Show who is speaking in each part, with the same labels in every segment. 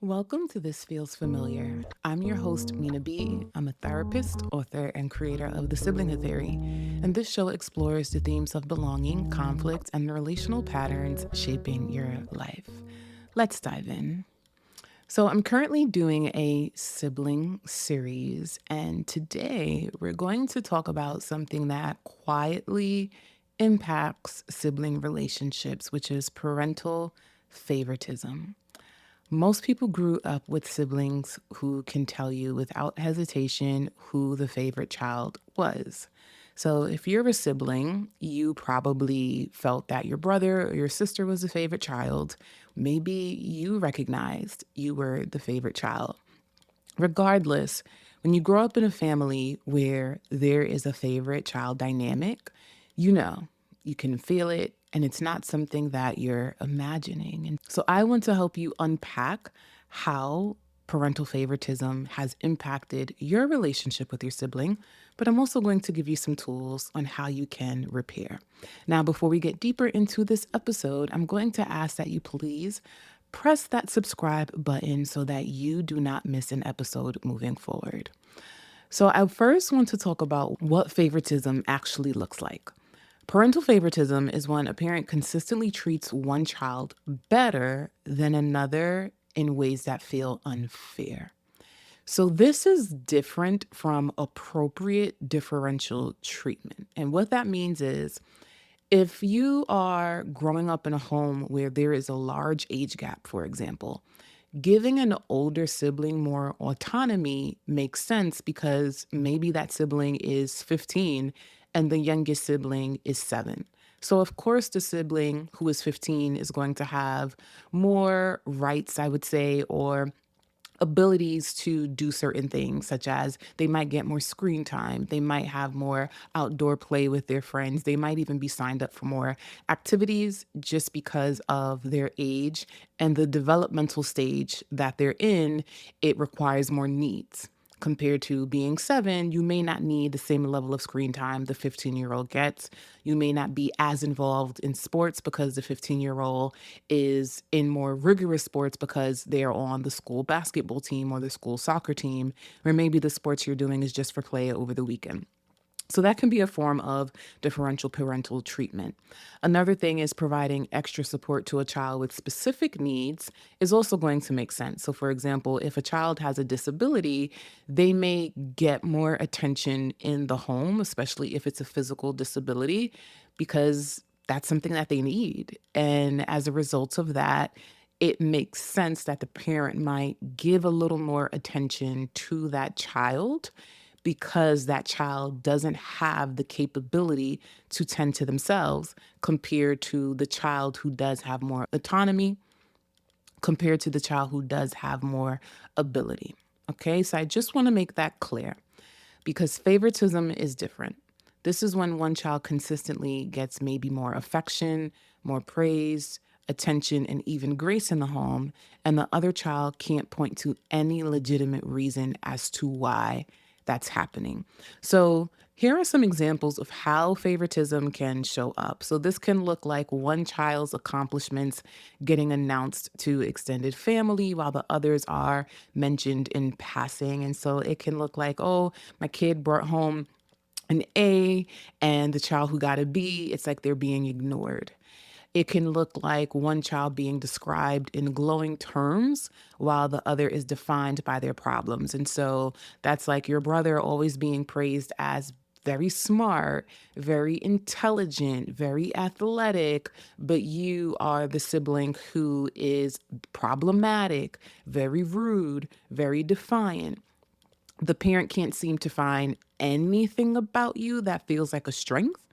Speaker 1: Welcome to This Feels Familiar. I'm your host, Minaa B. I'm a therapist, author, and creator of the Siblinghood Theory, and this show explores the themes of belonging, conflict, and the relational patterns shaping your life. Let's dive in. So, I'm currently doing a sibling series, and today we're going to talk about something that quietly impacts sibling relationships, which is parental favoritism. Most people grew up with siblings who can tell you without hesitation who the favorite child was. So, if you're a sibling, you probably felt that your brother or your sister was the favorite child. Maybe you recognized you were the favorite child. Regardless, when you grow up in a family where there is a favorite child dynamic, you know, you can feel it and it's not something that you're imagining. And so I want to help you unpack how parental favoritism has impacted your relationship with your sibling, but I'm also going to give you some tools on how you can repair. Now, before we get deeper into this episode, I'm going to ask that you please press that subscribe button so that you do not miss an episode moving forward. So, I first want to talk about what favoritism actually looks like. Parental favoritism is when a parent consistently treats one child better than another in ways that feel unfair. So, this is different from appropriate differential treatment. And what that means is if you are growing up in a home where there is a large age gap, for example, giving an older sibling more autonomy makes sense because maybe that sibling is 15 and the youngest sibling is 7. So, of course, the sibling who is 15 is going to have more rights, I would say, or abilities to do certain things, such as they might get more screen time, they might have more outdoor play with their friends, they might even be signed up for more activities just because of their age and the developmental stage that they're in. It requires more needs. Compared to being 7, you may not need the same level of screen time the 15-year-old gets. You may not be as involved in sports because the 15-year-old is in more rigorous sports because they are on the school basketball team or the school soccer team, or maybe the sports you're doing is just for play over the weekend. So that can be a form of differential parental treatment. Another thing is providing extra support to a child with specific needs is also going to make sense. So, for example, if a child has a disability, they may get more attention in the home, especially if it's a physical disability, because that's something that they need. And as a result of that, it makes sense that the parent might give a little more attention to that child because that child doesn't have the capability to tend to themselves compared to the child who does have more autonomy, compared to the child who does have more ability. Okay, so I just want to make that clear because favoritism is different. This is when one child consistently gets maybe more affection, more praise, attention, and even grace in the home, and the other child can't point to any legitimate reason as to why that's happening. So, here are some examples of how favoritism can show up. So, this can look like one child's accomplishments getting announced to extended family while the others are mentioned in passing. And so, it can look like, oh, my kid brought home an A and the child who got a B, it's like they're being ignored. It can look like one child being described in glowing terms while the other is defined by their problems. And so that's like your brother always being praised as very smart, very intelligent, very athletic, but you are the sibling who is problematic, very rude, very defiant. The parent can't seem to find anything about you that feels like a strength.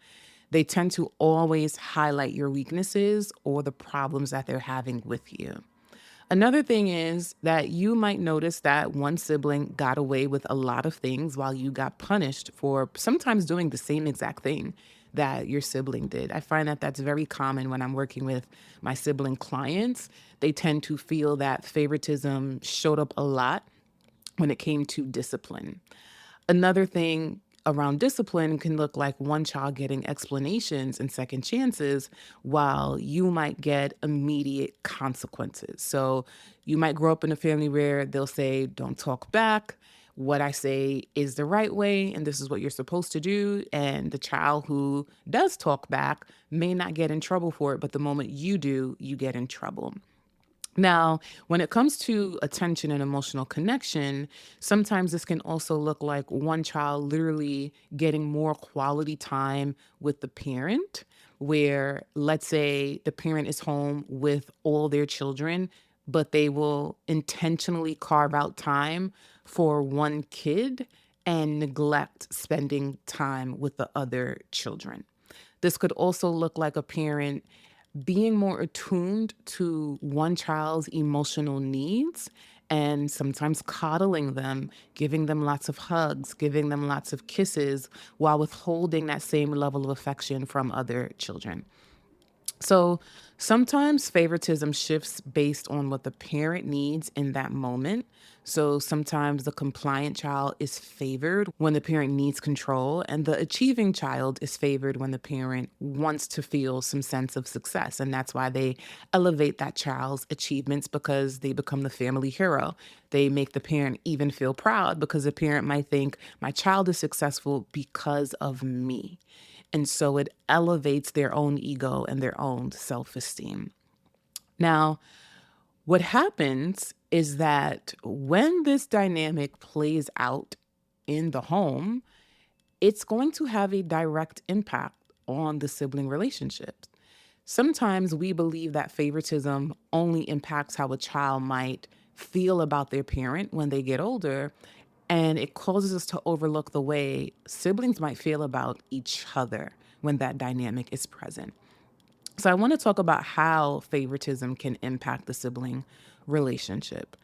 Speaker 1: They tend to always highlight your weaknesses or the problems that they're having with you. Another thing is that you might notice that one sibling got away with a lot of things while you got punished for sometimes doing the same exact thing that your sibling did. I find that that's very common when I'm working with my sibling clients. They tend to feel that favoritism showed up a lot when it came to discipline. Another thing around discipline can look like one child getting explanations and second chances while you might get immediate consequences. So you might grow up in a family where they'll say, don't talk back. What I say is the right way, and this is what you're supposed to do. And the child who does talk back may not get in trouble for it, but the moment you do, you get in trouble. Now, when it comes to attention and emotional connection, sometimes this can also look like one child literally getting more quality time with the parent, where let's say the parent is home with all their children, but they will intentionally carve out time for one kid and neglect spending time with the other children. This could also look like a parent being more attuned to one child's emotional needs and sometimes coddling them, giving them lots of hugs, giving them lots of kisses while withholding that same level of affection from other children. So sometimes favoritism shifts based on what the parent needs in that moment. So sometimes the compliant child is favored when the parent needs control, and the achieving child is favored when the parent wants to feel some sense of success. And that's why they elevate that child's achievements because they become the family hero. They make the parent even feel proud because the parent might think, my child is successful because of me. And so it elevates their own ego and their own self esteem. Now, what happens is that when this dynamic plays out in the home, it's going to have a direct impact on the sibling relationships. Sometimes we believe that favoritism only impacts how a child might feel about their parent when they get older, and it causes us to overlook the way siblings might feel about each other when that dynamic is present. So, I want to talk about how favoritism can impact the sibling relationship.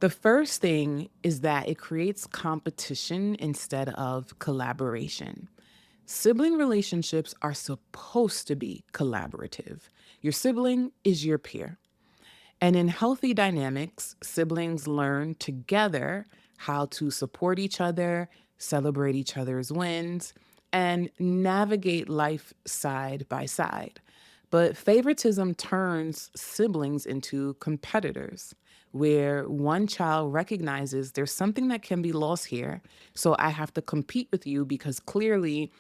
Speaker 1: The first thing is that it creates competition instead of collaboration. Sibling relationships are supposed to be collaborative. Your sibling is your peer. And in healthy dynamics, siblings learn together how to support each other, celebrate each other's wins, and navigate life side by side. But favoritism turns siblings into competitors, where one child recognizes there's something that can be lost here. So I have to compete with you because clearly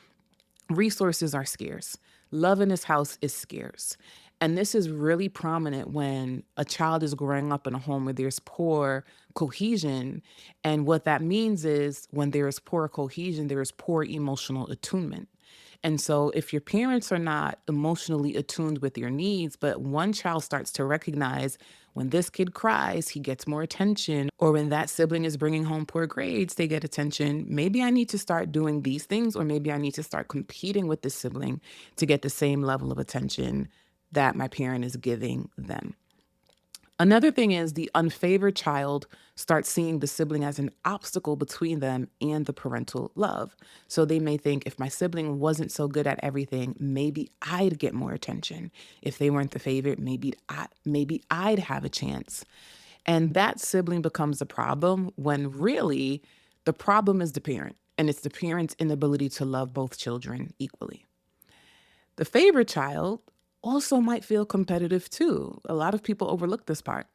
Speaker 1: resources are scarce. Love in this house is scarce. And this is really prominent when a child is growing up in a home where there's poor cohesion. And what that means is when there is poor cohesion, there is poor emotional attunement. And so, if your parents are not emotionally attuned with your needs, but one child starts to recognize when this kid cries, he gets more attention, or when that sibling is bringing home poor grades, they get attention. Maybe I need to start doing these things, or maybe I need to start competing with this sibling to get the same level of attention that my parent is giving them. Another thing is the unfavored child starts seeing the sibling as an obstacle between them and the parental love. So they may think if my sibling wasn't so good at everything, maybe I'd get more attention. If they weren't the favorite, maybe I'd have a chance. And that sibling becomes a problem when really the problem is the parent, and it's the parent's inability to love both children equally. The favorite child also might feel competitive too. A lot of people overlook this part.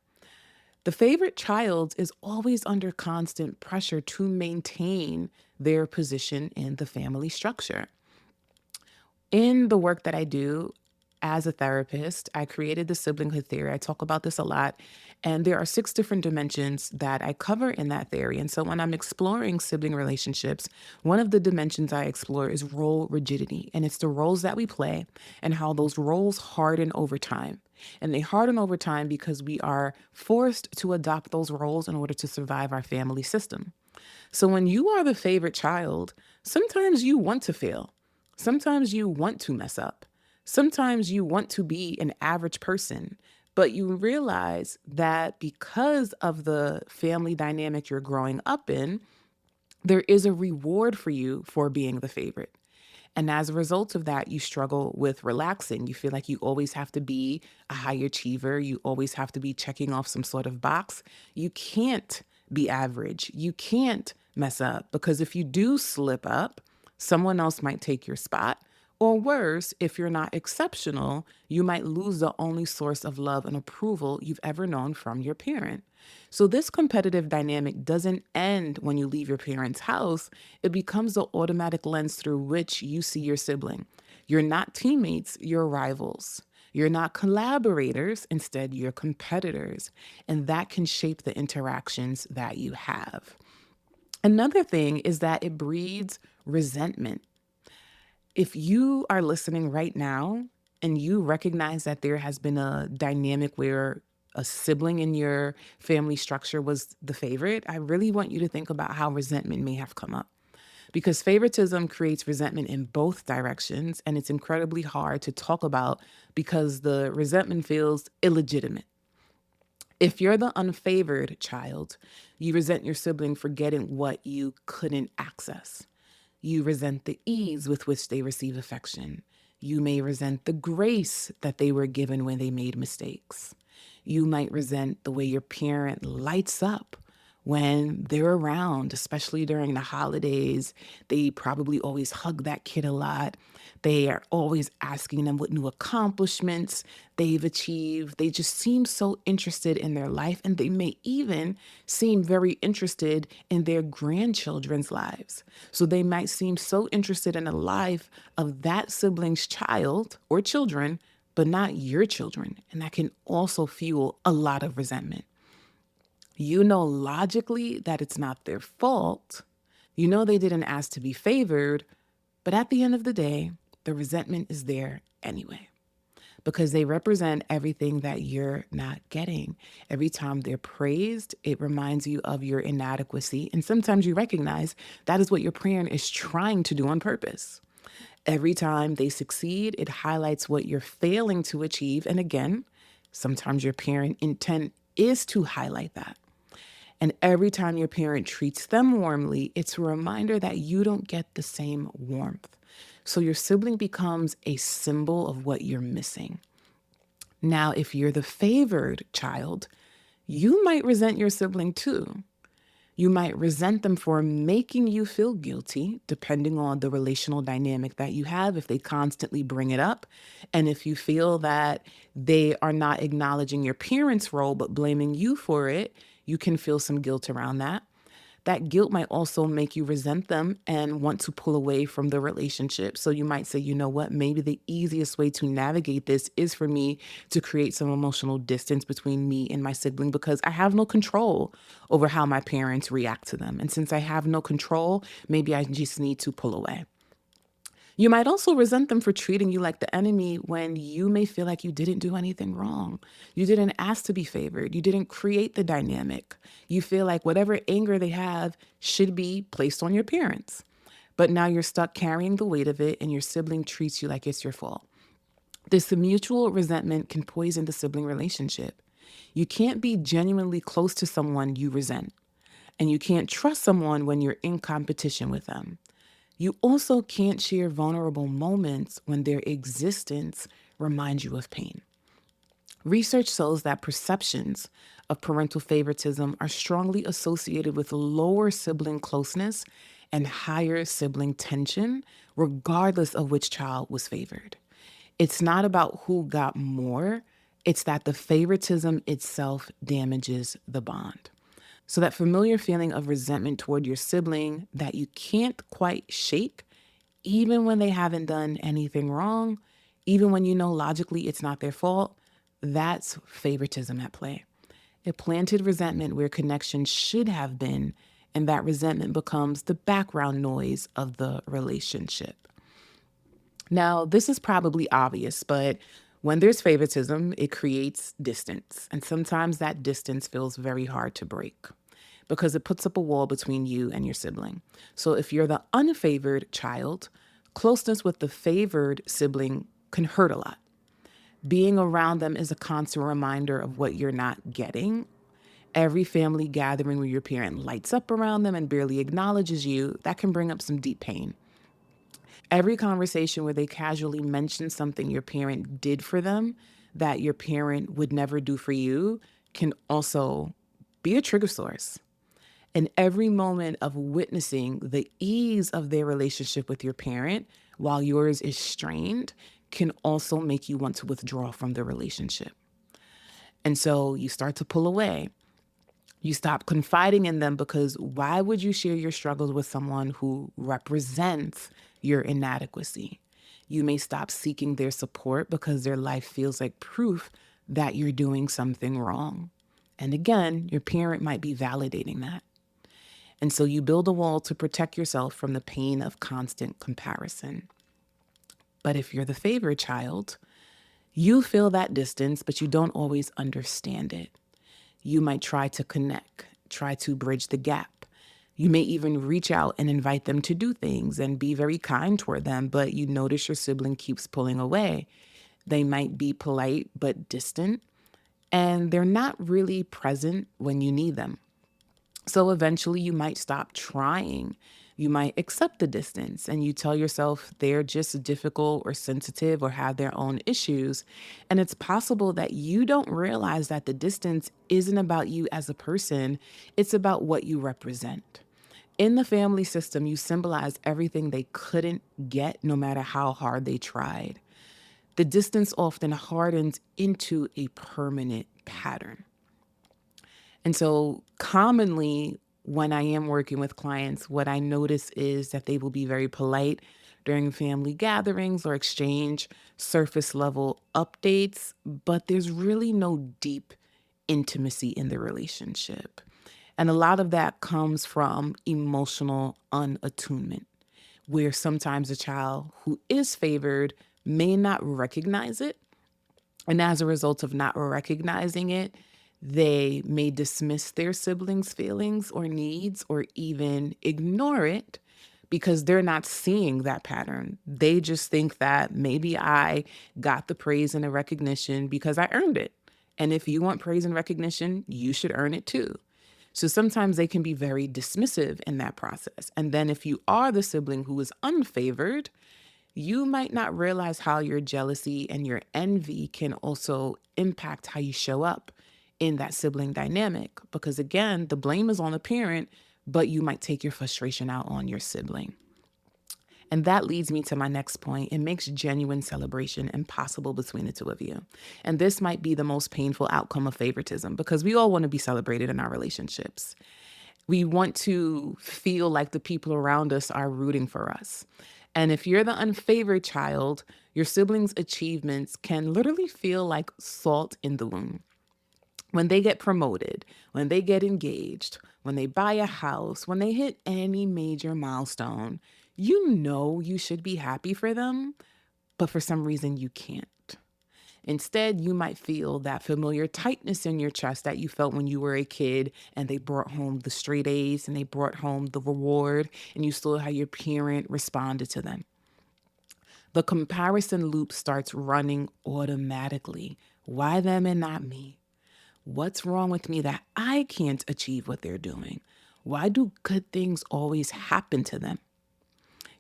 Speaker 1: The favorite child is always under constant pressure to maintain their position in the family structure. In the work that I do as a therapist, I created the Siblinghood Theory. I talk about this a lot. And there are 6 different dimensions that I cover in that theory. And so when I'm exploring sibling relationships, one of the dimensions I explore is role rigidity. And it's the roles that we play and how those roles harden over time. And they harden over time because we are forced to adopt those roles in order to survive our family system. So when you are the favorite child, sometimes you want to fail. Sometimes you want to mess up. Sometimes you want to be an average person, but you realize that because of the family dynamic you're growing up in, there is a reward for you for being the favorite. And as a result of that, you struggle with relaxing. You feel like you always have to be a high achiever. You always have to be checking off some sort of box. You can't be average. You can't mess up, because if you do slip up, someone else might take your spot. Or worse, if you're not exceptional, you might lose the only source of love and approval you've ever known from your parent. So, this competitive dynamic doesn't end when you leave your parents' house. It becomes the automatic lens through which you see your sibling. You're not teammates, you're rivals. You're not collaborators, instead, you're competitors. And that can shape the interactions that you have. Another thing is that it breeds resentment. If you are listening right now and you recognize that there has been a dynamic where a sibling in your family structure was the favorite, I really want you to think about how resentment may have come up. Because favoritism creates resentment in both directions, and it's incredibly hard to talk about because the resentment feels illegitimate. If you're the unfavored child, you resent your sibling for getting what you couldn't access. You resent the ease with which they receive affection. You may resent the grace that they were given when they made mistakes. You might resent the way your parent lights up when they're around, especially during the holidays. They probably always hug that kid a lot. They are always asking them what new accomplishments they've achieved. They just seem so interested in their life, and they may even seem very interested in their grandchildren's lives. So they might seem so interested in the life of that sibling's child or children, but not your children. And that can also fuel a lot of resentment. You know logically that it's not their fault. You know they didn't ask to be favored, but at the end of the day, the resentment is there anyway because they represent everything that you're not getting. Every time they're praised, it reminds you of your inadequacy. And sometimes you recognize that is what your parent is trying to do on purpose. Every time they succeed, it highlights what you're failing to achieve. And again, sometimes your parent intent is to highlight that. And every time your parent treats them warmly, it's a reminder that you don't get the same warmth. So your sibling becomes a symbol of what you're missing. Now, if you're the favored child, you might resent your sibling too. You might resent them for making you feel guilty, depending on the relational dynamic that you have, if they constantly bring it up. And if you feel that they are not acknowledging your parents' role, but blaming you for it, you can feel some guilt around that. That guilt might also make you resent them and want to pull away from the relationship. So you might say, you know what, maybe the easiest way to navigate this is for me to create some emotional distance between me and my sibling because I have no control over how my parents react to them. And since I have no control, maybe I just need to pull away. You might also resent them for treating you like the enemy when you may feel like you didn't do anything wrong. You didn't ask to be favored. You didn't create the dynamic. You feel like whatever anger they have should be placed on your parents. But now you're stuck carrying the weight of it, and your sibling treats you like it's your fault. This mutual resentment can poison the sibling relationship. You can't be genuinely close to someone you resent, and you can't trust someone when you're in competition with them. You also can't share vulnerable moments when their existence reminds you of pain. Research shows that perceptions of parental favoritism are strongly associated with lower sibling closeness and higher sibling tension, regardless of which child was favored. It's not about who got more, it's that the favoritism itself damages the bond. So that familiar feeling of resentment toward your sibling that you can't quite shake, even when they haven't done anything wrong, even when you know logically it's not their fault, that's favoritism at play. It planted resentment where connection should have been, and that resentment becomes the background noise of the relationship. Now, this is probably obvious, but when there's favoritism, it creates distance. And sometimes that distance feels very hard to break because it puts up a wall between you and your sibling. So if you're the unfavored child, closeness with the favored sibling can hurt a lot. Being around them is a constant reminder of what you're not getting. Every family gathering where your parent lights up around them and barely acknowledges you, that can bring up some deep pain. Every conversation where they casually mention something your parent did for them that your parent would never do for you can also be a trigger source. And every moment of witnessing the ease of their relationship with your parent while yours is strained can also make you want to withdraw from the relationship. And so you start to pull away. You stop confiding in them because why would you share your struggles with someone who represents your inadequacy? You may stop seeking their support because their life feels like proof that you're doing something wrong. And again, your parent might be validating that. And so you build a wall to protect yourself from the pain of constant comparison. But if you're the favorite child, you feel that distance, but you don't always understand it. You might try to connect, try to bridge the gap. You may even reach out and invite them to do things and be very kind toward them, but you notice your sibling keeps pulling away. They might be polite but distant, and they're not really present when you need them. So eventually you might stop trying. You might accept the distance and you tell yourself they're just difficult or sensitive or have their own issues. And it's possible that you don't realize that the distance isn't about you as a person, it's about what you represent. In the family system, you symbolize everything they couldn't get no matter how hard they tried. The distance often hardens into a permanent pattern. And so commonly when I am working with clients, what I notice is that they will be very polite during family gatherings or exchange surface level updates, but there's really no deep intimacy in the relationship. And a lot of that comes from emotional unattunement, where sometimes a child who is favored may not recognize it, and as a result of not recognizing it, they may dismiss their siblings' feelings or needs or even ignore it because they're not seeing that pattern. They just think that maybe I got the praise and the recognition because I earned it. And if you want praise and recognition, you should earn it too. So sometimes they can be very dismissive in that process. And then if you are the sibling who is unfavored, you might not realize how your jealousy and your envy can also impact how you show up in that sibling dynamic. Because again, the blame is on the parent, but you might take your frustration out on your sibling. And that leads me to my next point. It makes genuine celebration impossible between the two of you. And this might be the most painful outcome of favoritism because we all want to be celebrated in our relationships. We want to feel like the people around us are rooting for us. And if you're the unfavored child, your siblings' achievements can literally feel like salt in the wound. When they get promoted, when they get engaged, when they buy a house, when they hit any major milestone, you know you should be happy for them, but for some reason you can't. Instead, you might feel that familiar tightness in your chest that you felt when you were a kid and they brought home the straight A's and they brought home the reward and you saw how your parent responded to them. The comparison loop starts running automatically. Why them and not me? What's wrong with me that I can't achieve what they're doing? Why do good things always happen to them?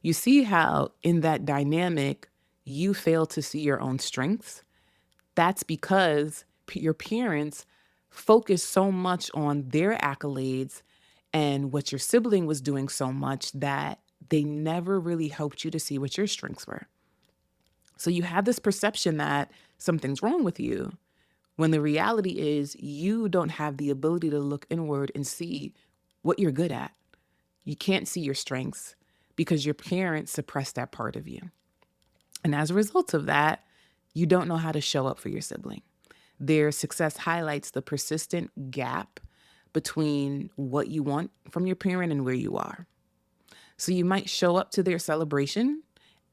Speaker 1: You see how in that dynamic, you fail to see your own strengths? That's because your parents focus so much on their accolades and what your sibling was doing so much that they never really helped you to see what your strengths were. So you have this perception that something's wrong with you, when the reality is you don't have the ability to look inward and see what you're good at. You can't see your strengths because your parents suppressed that part of you. And as a result of that, you don't know how to show up for your sibling. Their success highlights the persistent gap between what you want from your parent and where you are. So you might show up to their celebration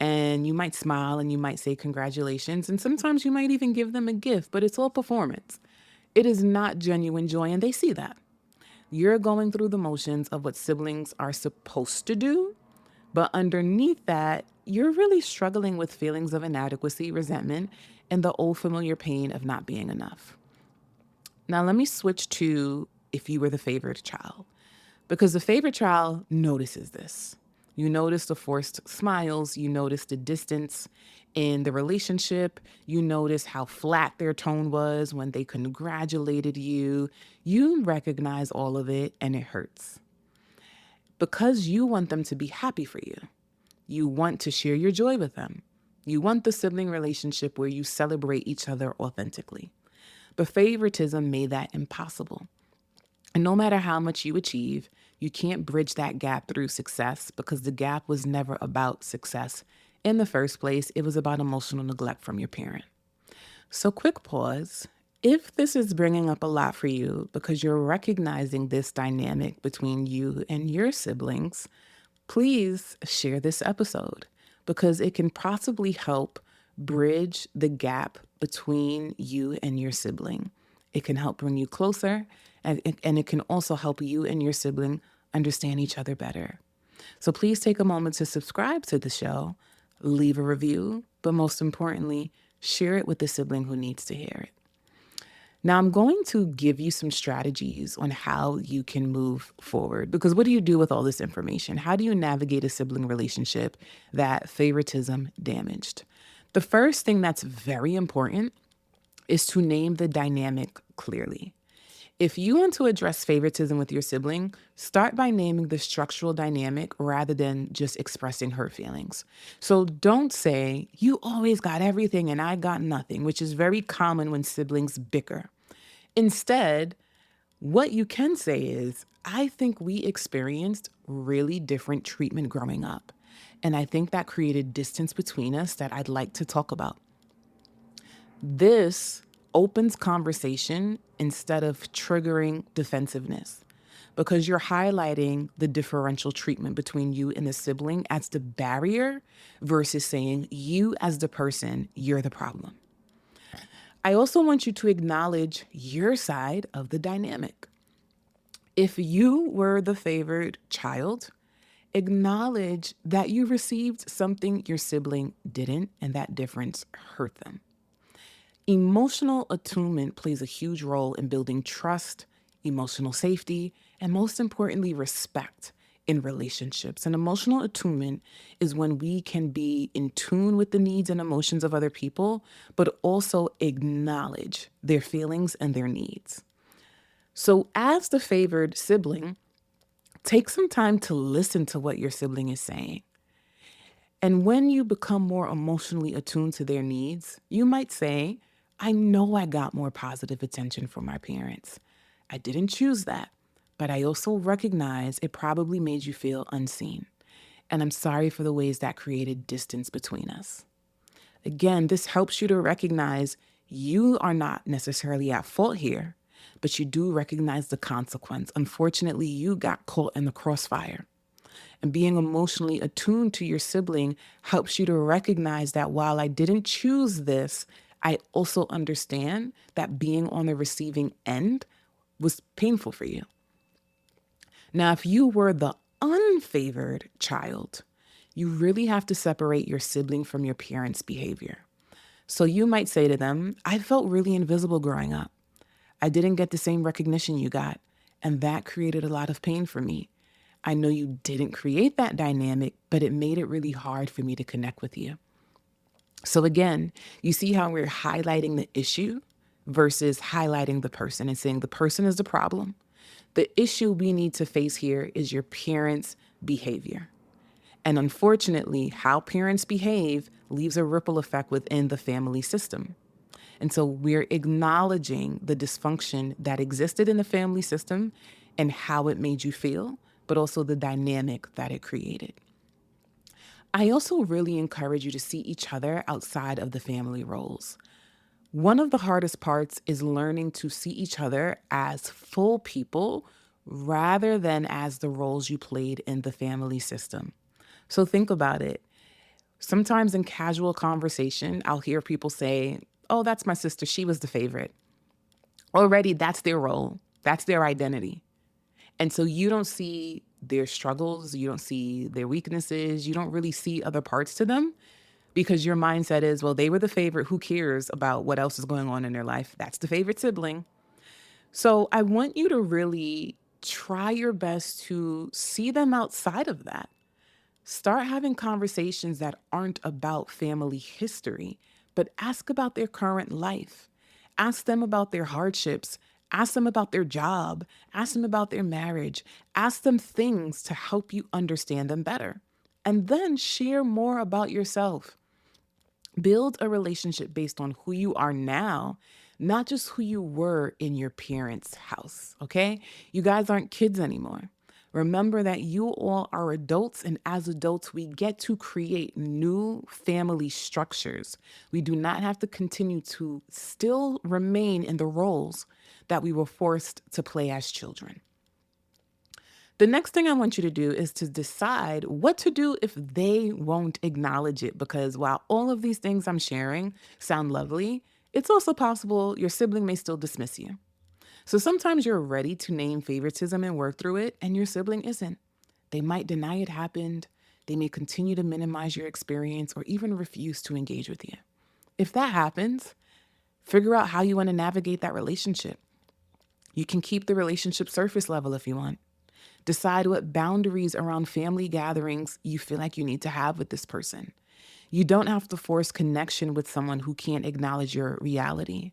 Speaker 1: and you might smile and you might say congratulations. And sometimes you might even give them a gift, but it's all performance. It is not genuine joy, and they see that. You're going through the motions of what siblings are supposed to do, but underneath that, you're really struggling with feelings of inadequacy, resentment, and the old familiar pain of not being enough. Now, let me switch to if you were the favorite child, because the favorite child notices this. You notice the forced smiles, you notice the distance in the relationship, you notice how flat their tone was when they congratulated you. You recognize all of it and it hurts. because you want them to be happy for you. You want to share your joy with them. You want the sibling relationship where you celebrate each other authentically. But favoritism made that impossible. And no matter how much you achieve, you can't bridge that gap through success because the gap was never about success. In the first place, it was about emotional neglect from your parent. So, quick pause. If this is bringing up a lot for you because you're recognizing this dynamic between you and your siblings, please share this episode because it can possibly help bridge the gap between you and your sibling. It can help bring you closer, and it can also help you and your sibling understand each other better. So please take a moment to subscribe to the show, leave a review, but most importantly, share it with the sibling who needs to hear it. Now, I'm going to give you some strategies on how you can move forward, because what do you do with all this information? How do you navigate a sibling relationship that favoritism damaged? The first thing that's very important is to name the dynamic clearly. If you want to address favoritism with your sibling, start by naming the structural dynamic rather than just expressing hurt feelings. So don't say, you always got everything and I got nothing, which is very common when siblings bicker. Instead, what you can say is, I think we experienced really different treatment growing up. And I think that created distance between us that I'd like to talk about. This opens conversation instead of triggering defensiveness because you're highlighting the differential treatment between you and the sibling as the barrier versus saying you as the person, you're the problem. I also want you to acknowledge your side of the dynamic. If you were the favored child, acknowledge that you received something your sibling didn't, and that difference hurt them. Emotional attunement plays a huge role in building trust, emotional safety, and most importantly, respect in relationships. And emotional attunement is when we can be in tune with the needs and emotions of other people, but also acknowledge their feelings and their needs. So as the favored sibling, take some time to listen to what your sibling is saying. And when you become more emotionally attuned to their needs, you might say, I know I got more positive attention from my parents. I didn't choose that, but I also recognize it probably made you feel unseen. And I'm sorry for the ways that created distance between us. Again, this helps you to recognize you are not necessarily at fault here, but you do recognize the consequence. Unfortunately, you got caught in the crossfire. And being emotionally attuned to your sibling helps you to recognize that while I didn't choose this, I also understand that being on the receiving end was painful for you. Now, if you were the unfavored child, you really have to separate your sibling from your parents' behavior. So you might say to them, I felt really invisible growing up. I didn't get the same recognition you got, and that created a lot of pain for me. I know you didn't create that dynamic, but it made it really hard for me to connect with you. So again, you see how we're highlighting the issue versus highlighting the person and saying the person is the problem. The issue we need to face here is your parents' behavior. And unfortunately, how parents behave leaves a ripple effect within the family system. And so we're acknowledging the dysfunction that existed in the family system and how it made you feel, but also the dynamic that it created. I also really encourage you to see each other outside of the family roles. One of the hardest parts is learning to see each other as full people rather than as the roles you played in the family system. So think about it. Sometimes in casual conversation, I'll hear people say, oh, that's my sister. She was the favorite. Already, that's their role. That's their identity. And so you don't see their struggles. You don't see their weaknesses. You don't really see other parts to them because your mindset is, well, they were the favorite. Who cares about what else is going on in their life? That's the favorite sibling. So I want you to really try your best to see them outside of that. Start having conversations that aren't about family history, but ask about their current life. Ask them about their hardships. Ask them about their job, ask them about their marriage, ask them things to help you understand them better. And then share more about yourself. Build a relationship based on who you are now, not just who you were in your parents' house, okay? You guys aren't kids anymore. Remember that you all are adults, and as adults, we get to create new family structures. We do not have to continue to still remain in the roles that we were forced to play as children. The next thing I want you to do is to decide what to do if they won't acknowledge it. Because while all of these things I'm sharing sound lovely, it's also possible your sibling may still dismiss you. So sometimes you're ready to name favoritism and work through it, and your sibling isn't. They might deny it happened. They may continue to minimize your experience or even refuse to engage with you. If that happens, figure out how you want to navigate that relationship. You can keep the relationship surface level if you want. Decide what boundaries around family gatherings you feel like you need to have with this person. You don't have to force connection with someone who can't acknowledge your reality.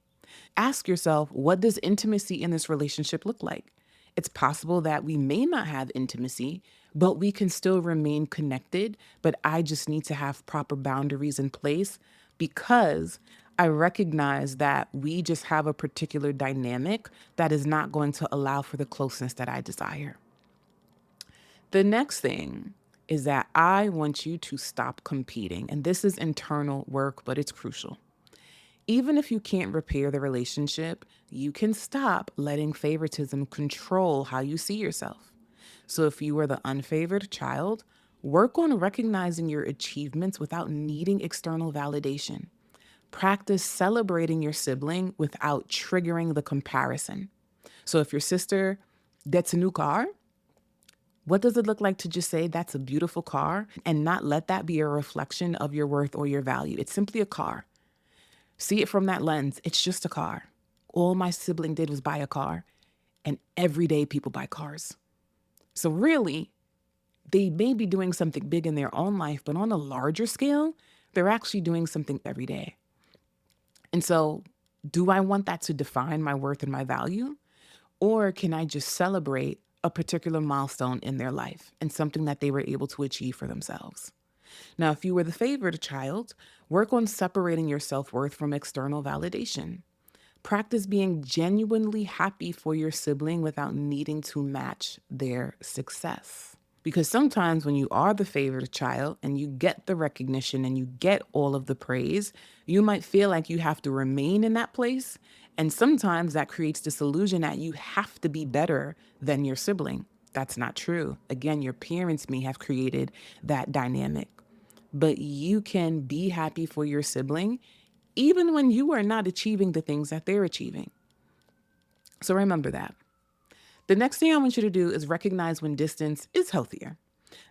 Speaker 1: Ask yourself, what does intimacy in this relationship look like? It's possible that we may not have intimacy, but we can still remain connected. But I just need to have proper boundaries in place because I recognize that we just have a particular dynamic that is not going to allow for the closeness that I desire. The next thing is that I want you to stop competing. And this is internal work, but it's crucial. Even if you can't repair the relationship, you can stop letting favoritism control how you see yourself. So if you were the unfavored child, work on recognizing your achievements without needing external validation. Practice celebrating your sibling without triggering the comparison. So if your sister gets a new car, what does it look like to just say that's a beautiful car and not let that be a reflection of your worth or your value? It's simply a car. See it from that lens. It's just a car. All my sibling did was buy a car, and every day people buy cars. So really, they may be doing something big in their own life, but on a larger scale, they're actually doing something every day. And so, do I want that to define my worth and my value? Or can I just celebrate a particular milestone in their life and something that they were able to achieve for themselves? Now, if you were the favored child, work on separating your self-worth from external validation. Practice being genuinely happy for your sibling without needing to match their success. Because sometimes when you are the favored child and you get the recognition and you get all of the praise, you might feel like you have to remain in that place. And sometimes that creates this illusion that you have to be better than your sibling. That's not true. Again, your parents may have created that dynamic, but you can be happy for your sibling even when you are not achieving the things that they're achieving. So remember that. The next thing I want you to do is recognize when distance is healthier.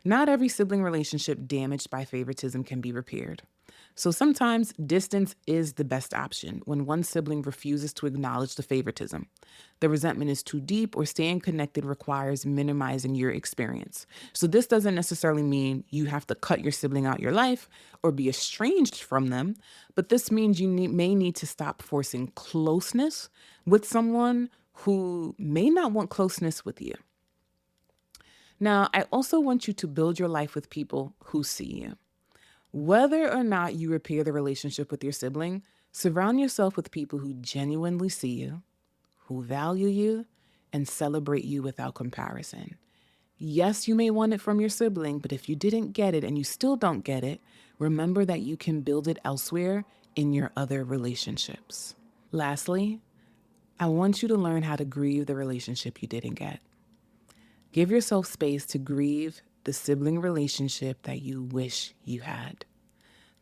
Speaker 1: Not every sibling relationship damaged by favoritism can be repaired. So sometimes distance is the best option when one sibling refuses to acknowledge the favoritism. The resentment is too deep or staying connected requires minimizing your experience. So this doesn't necessarily mean you have to cut your sibling out your life or be estranged from them, but this means you may need to stop forcing closeness with someone who may not want closeness with you. Now, I also want you to build your life with people who see you. Whether or not you repair the relationship with your sibling, surround yourself with people who genuinely see you, who value you, and celebrate you without comparison. Yes, you may want it from your sibling, but if you didn't get it and you still don't get it, remember that you can build it elsewhere in your other relationships. Lastly, I want you to learn how to grieve the relationship you didn't get. Give yourself space to grieve the sibling relationship that you wish you had.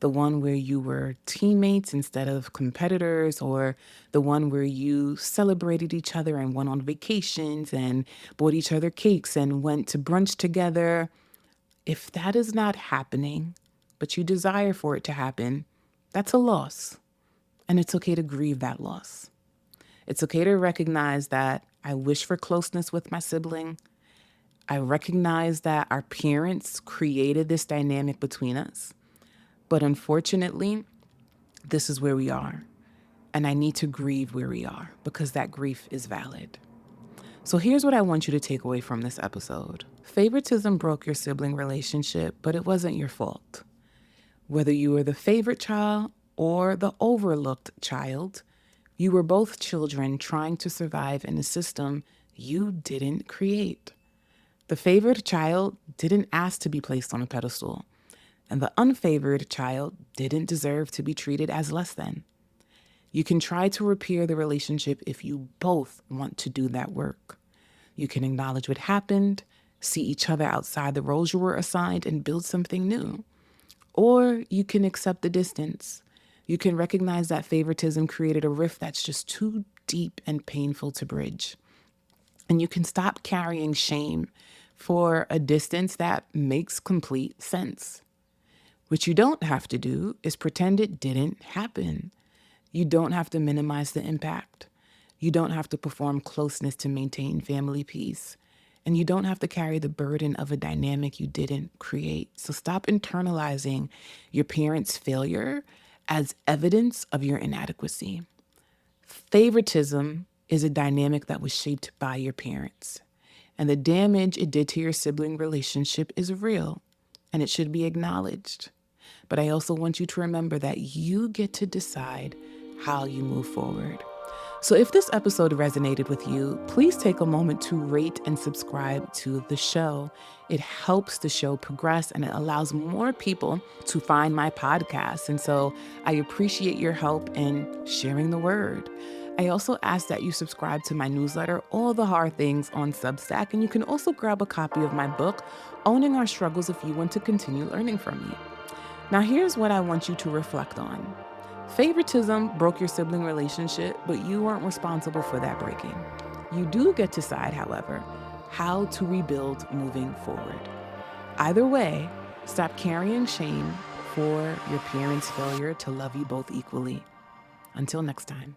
Speaker 1: The one where you were teammates instead of competitors, or the one where you celebrated each other and went on vacations and bought each other cakes and went to brunch together. If that is not happening, but you desire for it to happen, that's a loss. And it's okay to grieve that loss. It's okay to recognize that I wish for closeness with my sibling. I recognize that our parents created this dynamic between us. But unfortunately, this is where we are. and I need to grieve where we are because that grief is valid. So here's what I want you to take away from this episode. Favoritism broke your sibling relationship, but it wasn't your fault. Whether you were the favorite child or the overlooked child, you were both children trying to survive in a system you didn't create. The favored child didn't ask to be placed on a pedestal, and the unfavored child didn't deserve to be treated as less than. You can try to repair the relationship if you both want to do that work. You can acknowledge what happened, see each other outside the roles you were assigned, and build something new. Or you can accept the distance. You can recognize that favoritism created a rift that's just too deep and painful to bridge. And you can stop carrying shame for a distance that makes complete sense. What you don't have to do is pretend it didn't happen. You don't have to minimize the impact. You don't have to perform closeness to maintain family peace. And you don't have to carry the burden of a dynamic you didn't create. So stop internalizing your parents' failure as evidence of your inadequacy. Favoritism is a dynamic that was shaped by your parents. And the damage it did to your sibling relationship is real, and it should be acknowledged. But I also want you to remember that you get to decide how you move forward. So if this episode resonated with you, please take a moment to rate and subscribe to the show. It helps the show progress and it allows more people to find my podcast. And so I appreciate your help in sharing the word. I also ask that you subscribe to my newsletter, All the Hard Things, on Substack. And you can also grab a copy of my book, Owning Our Struggles, if you want to continue learning from me. Now, here's what I want you to reflect on. Favoritism broke your sibling relationship, but you weren't responsible for that breaking. You do get to decide, however, how to rebuild moving forward. Either way, stop carrying shame for your parents' failure to love you both equally. Until next time.